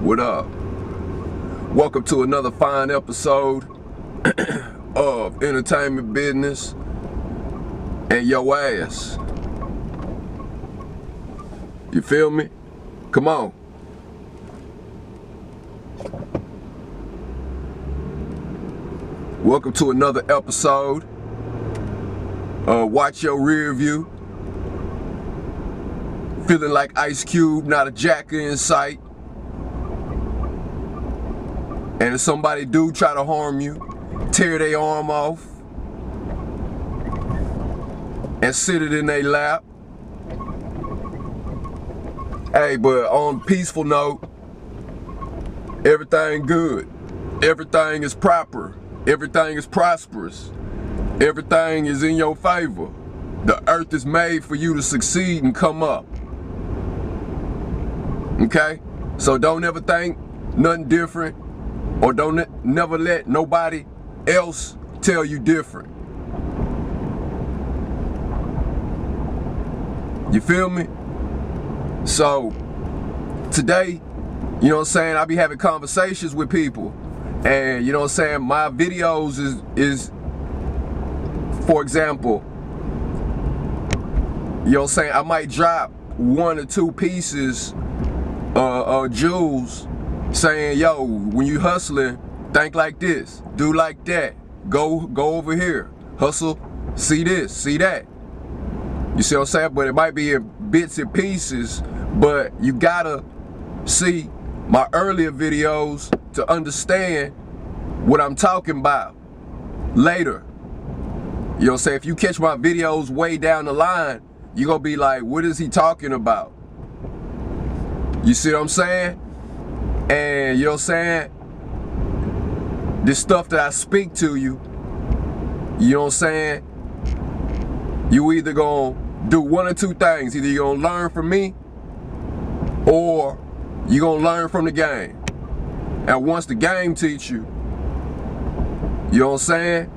What up? Welcome to another fine episode of Entertainment Business and Yo Ass. You feel me? Come on. Welcome to another episode of Watch Your Rear View. Feeling like Ice Cube, not a jacker in sight. And if somebody do try to harm you, tear their arm off and sit it in their lap. Hey, but on a peaceful note, everything good. Everything is proper. Everything is prosperous. Everything is in your favor. The earth is made for you to succeed and come up. Okay? So don't ever think nothing different, or never let nobody else tell you different. You feel me? So today, you know what I'm saying, I be having conversations with people, and you know what I'm saying, my videos is for example, you know what I'm saying, I might drop one or two pieces of jewels saying, yo, when you hustling, think like this, do like that, go over here, hustle, see this, see that. You see what I'm saying? But it might be in bits and pieces, but you gotta see my earlier videos to understand what I'm talking about later. You know what I'm saying? If you catch my videos way down the line, you're gonna be like, what is he talking about? You see what I'm saying? And you know what I'm saying? This stuff that I speak to you, you know what I'm saying? You either gonna do one or two things. Either you're gonna learn from me, or you're gonna learn from the game. And once the game teach you, you know what I'm saying?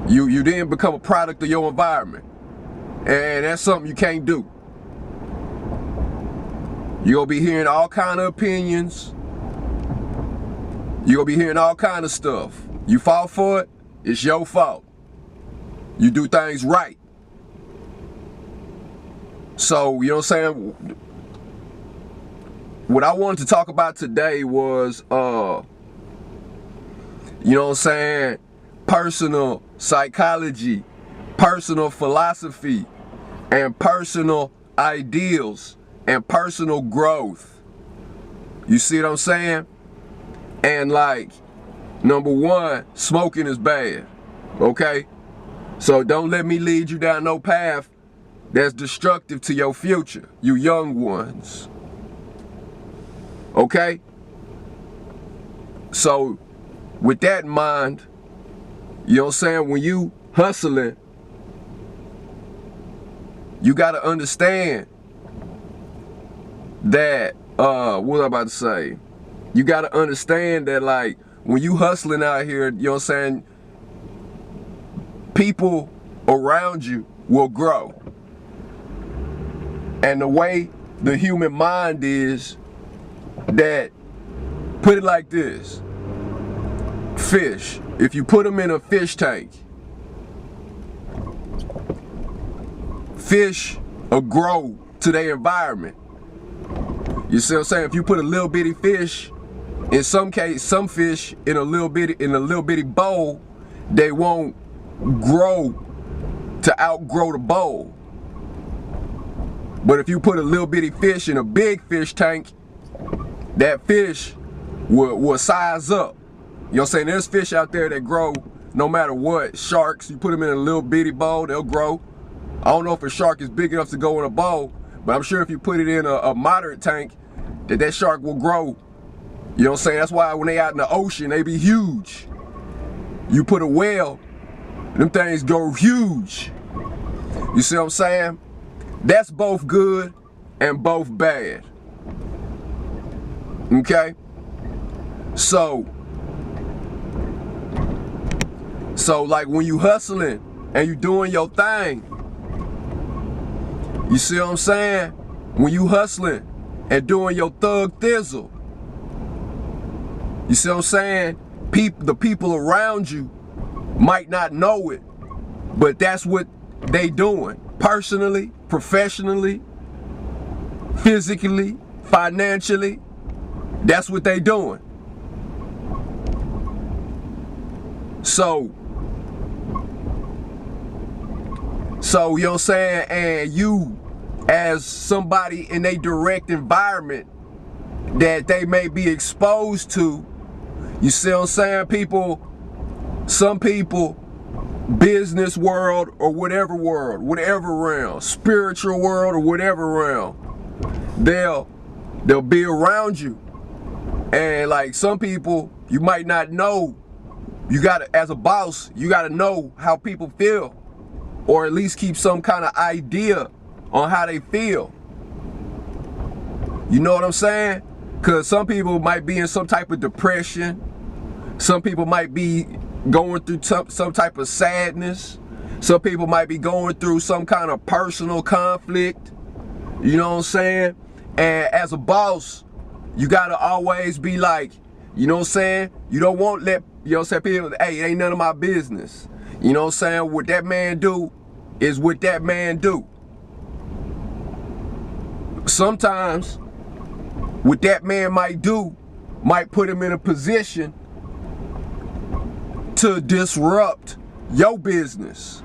You then become a product of your environment. And that's something you can't do. You're gonna be hearing all kind of opinions. You're gonna be hearing all kind of stuff. You fall for it, it's your fault. You do things right. So, you know what I'm saying? What I wanted to talk about today was, you know what I'm saying, personal psychology, personal philosophy, and personal ideals, and personal growth. You see what I'm saying? And like, number one, smoking is bad, okay? So don't let me lead you down no path that's destructive to your future, you young ones, okay? So with that in mind, you know what I'm saying, when you hustling, you gotta understand that, what was I about to say? You gotta understand that, like, when you hustling out here, you know what I'm saying, people around you will grow. And the way the human mind is, that, put it like this, fish, if you put them in a fish tank, fish will grow to their environment. You see what I'm saying? If you put a little bitty fish, in some case, some fish in a little bitty bowl, they won't grow to outgrow the bowl. But if you put a little bitty fish in a big fish tank, that fish will size up. You know what I'm saying? There's fish out there that grow no matter what. Sharks, you put them in a little bitty bowl, they'll grow. I don't know if a shark is big enough to go in a bowl, but I'm sure if you put it in a moderate tank, that shark will grow. You know what I'm saying? That's why when they out in the ocean, they be huge. You put a whale, them things go huge. You see what I'm saying? That's both good and both bad. Okay? So like when you hustling and you doing your thing, you see what I'm saying? When you hustling and doing your thug thizzle, You see what I'm saying? The people around you might not know it, but that's what they doing. Personally, professionally, physically, financially, that's what they doing. So you know what I'm saying? And you, as somebody in a direct environment that they may be exposed to, you see what I'm saying? Some people, business world or whatever realm, spiritual world or whatever realm, they'll be around you. And like some people, you might not know. You gotta, as a boss, you gotta know how people feel, or at least keep some kind of idea on how they feel. You know what I'm saying? Because some people might be in some type of depression. Some people might be going through some type of sadness. Some people might be going through some kind of personal conflict. You know what I'm saying? And as a boss, you gotta always be like, you know what I'm saying? You don't want you know what I'm saying, people, hey, it ain't none of my business. You know what I'm saying? What that man do is what that man do. Sometimes what that man might do might put him in a position to disrupt your business.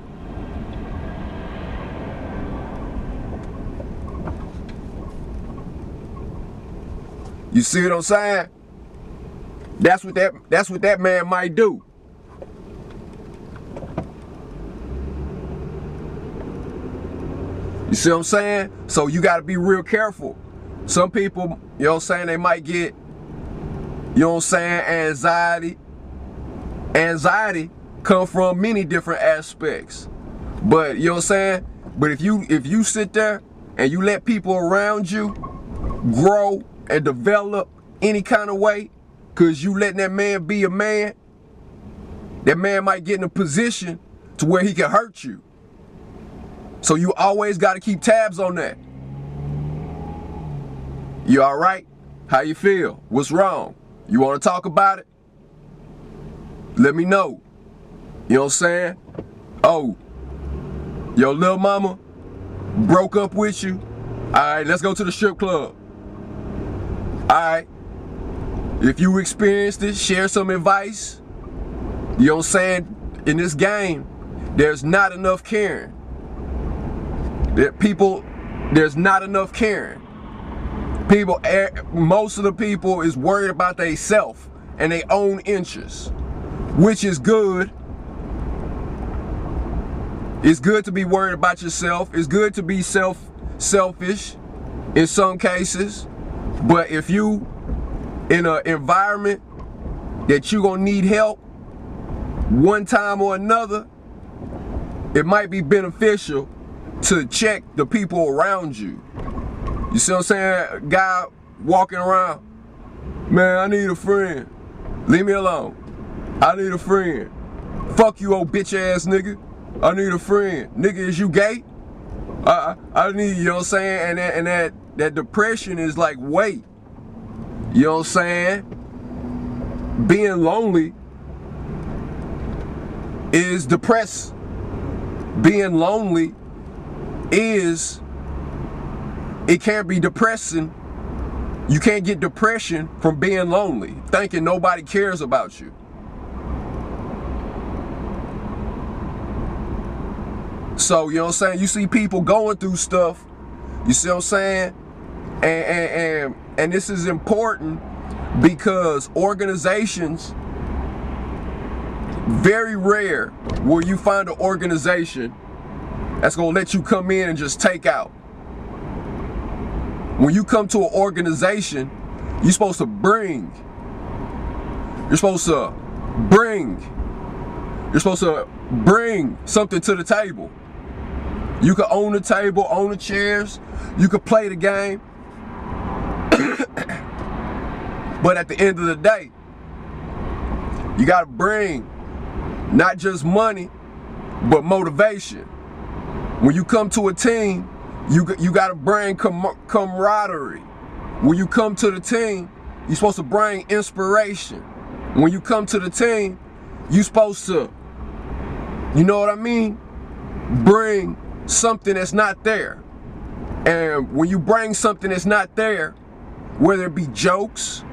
You see what I'm saying? That's what that man might do. You see what I'm saying? So you got to be real careful. Some people, you know what I'm saying, they might get, you know what I'm saying, anxiety. Anxiety come from many different aspects. But you know what I'm saying? But if you sit there and you let people around you grow and develop any kind of way, because you letting that man be a man, that man might get in a position to where he can hurt you. So you always got to keep tabs on that. You all right? How you feel? What's wrong? You want to talk about it? Let me know. You know what I'm saying? Oh, your little mama broke up with you? Alright, let's go to the strip club. Alright. If you experienced this, share some advice. You know what I'm saying? In this game, there's not enough caring. There's not enough caring. Most of the people is worried about they self and their own interests, which is good. It's good to be worried about yourself. It's good to be selfish in some cases. But if you in an environment that you're gonna need help one time or another, it might be beneficial to check the people around you. You see what I'm saying? A guy walking around, man, I need a friend. Leave me alone. I need a friend. Fuck you, old bitch ass nigga. I need a friend. Nigga, is you gay? I need, you know what I'm saying? And that depression is like weight. You know what I'm saying? Being lonely is depressed. Being lonely it can be depressing. You can't get depression from being lonely, thinking nobody cares about you. So, you know what I'm saying? You see people going through stuff, you see what I'm saying? And this is important because organizations, very rare will you find an organization that's gonna let you come in and just take out. When you come to an organization, you're supposed to bring something to the table. You can own the table, own the chairs, you can play the game. But at the end of the day, you gotta bring not just money, but motivation. When you come to a team, you gotta bring camaraderie. When you come to the team, you're supposed to bring inspiration. when you come to the team, you supposed to, you know what I mean, bring something that's not there. And when you bring something that's not there, whether it be jokes,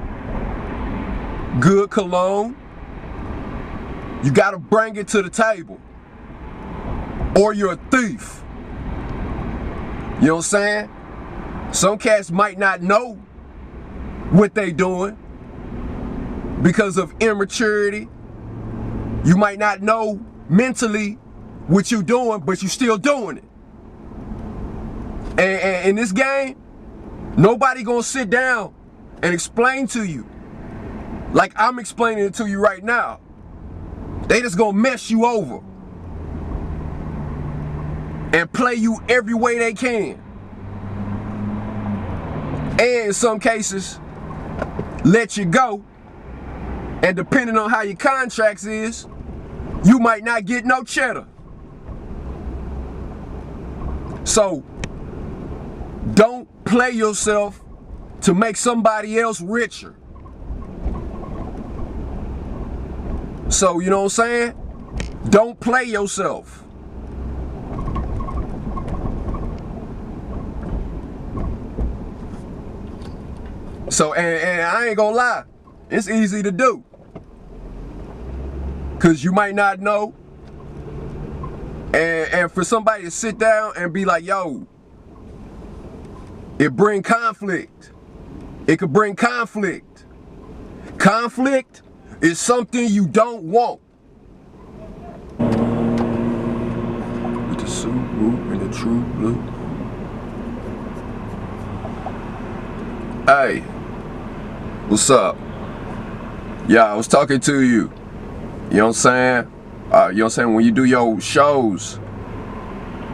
good cologne, you gotta bring it to the table, or you're a thief. You know what I'm saying? Some cats might not know what they doing because of immaturity. You might not know mentally what you doing, but you still doing it. And in this game, nobody gonna sit down and explain to you like I'm explaining it to you right now. They just gonna mess you over and play you every way they can. And in some cases, let you go. And depending on how your contracts is, you might not get no cheddar. So, don't play yourself to make somebody else richer. So, you know what I'm saying? Don't play yourself. So, and I ain't gonna lie, it's easy to do. Cause you might not know. And for somebody to sit down and be like, yo, it bring conflict. It could bring conflict. Conflict is something you don't want. With the Subaru and the True Blue. Hey, what's up? Yeah, I was talking to you. You know what I'm saying? You know what I'm saying? When you do your shows,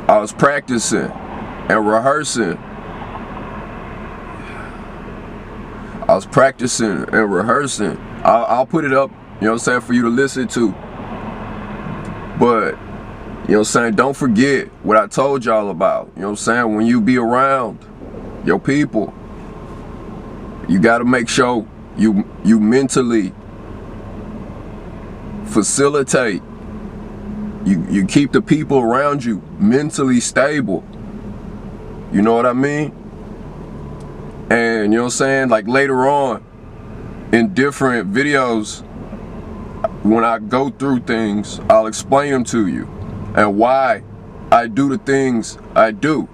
I was practicing and rehearsing. I'll put it up, you know what I'm saying, for you to listen to. But, you know what I'm saying, don't forget what I told y'all about. You know what I'm saying? When you be around your people, you gotta make sure you mentally facilitate. You keep the people around you mentally stable. You know what I mean? And you know what I'm saying? Like later on in different videos, when I go through things, I'll explain them to you and why I do the things I do.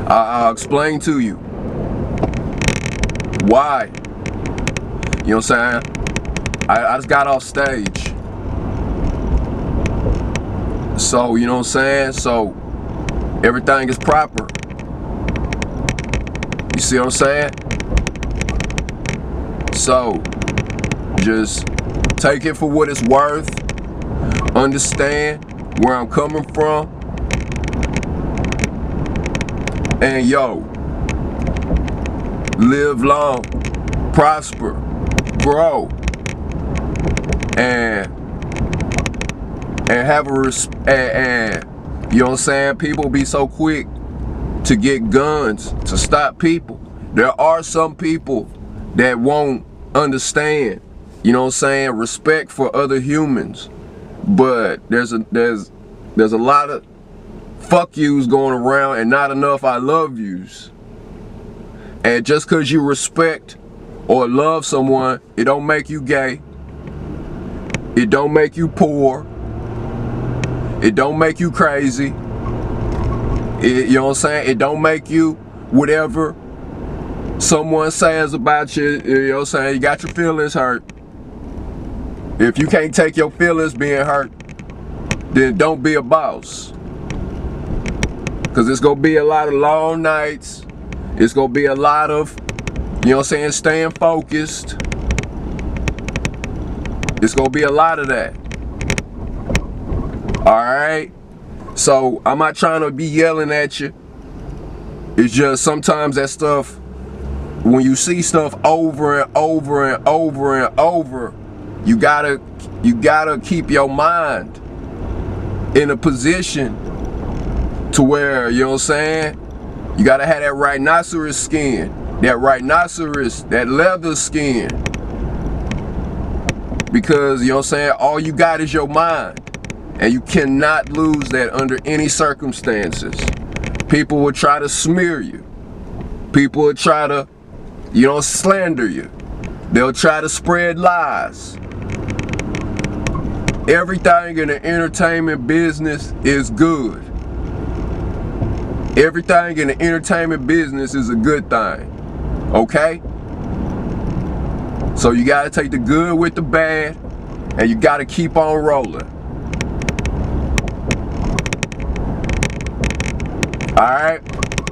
I'll explain to you why. You know what I'm saying? I just got off stage. So, you know what I'm saying? So, everything is proper. You see what I'm saying? So, just take it for what it's worth. Understand where I'm coming from. And yo, live long, prosper, grow, and have a and you know what I'm saying? People be so quick to get guns to stop people. There are some people that won't understand, you know what I'm saying, respect for other humans. But there's a lot of fuck yous going around and not enough I love yous. And just cause you respect or love someone, it don't make you gay. It don't make you poor. It don't make you crazy. You know what I'm saying? It don't make you whatever someone says about you. You know what I'm saying? You got your feelings hurt. If you can't take your feelings being hurt, then don't be a boss. Cause it's gonna be a lot of long nights. It's gonna be a lot of, you know what I'm saying, staying focused. It's gonna be a lot of that. Alright? So I'm not trying to be yelling at you. It's just sometimes that stuff, when you see stuff over and over and over and over, you gotta keep your mind in a position to where, you know what I'm saying, you gotta have that rhinoceros skin, that rhinoceros, that leather skin. Because, you know what I'm saying, all you got is your mind. And you cannot lose that under any circumstances. People will try to smear you. People will try to, you know, slander you. They'll try to spread lies. Everything in the entertainment business is good. Everything in the entertainment business is a good thing. Okay? So you gotta take the good with the bad, and you gotta keep on rolling. Alright?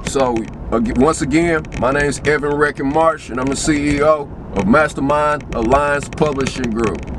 So, once again, my name is Evan Reckon Marsh, and I'm the CEO of Mastermind Alliance Publishing Group.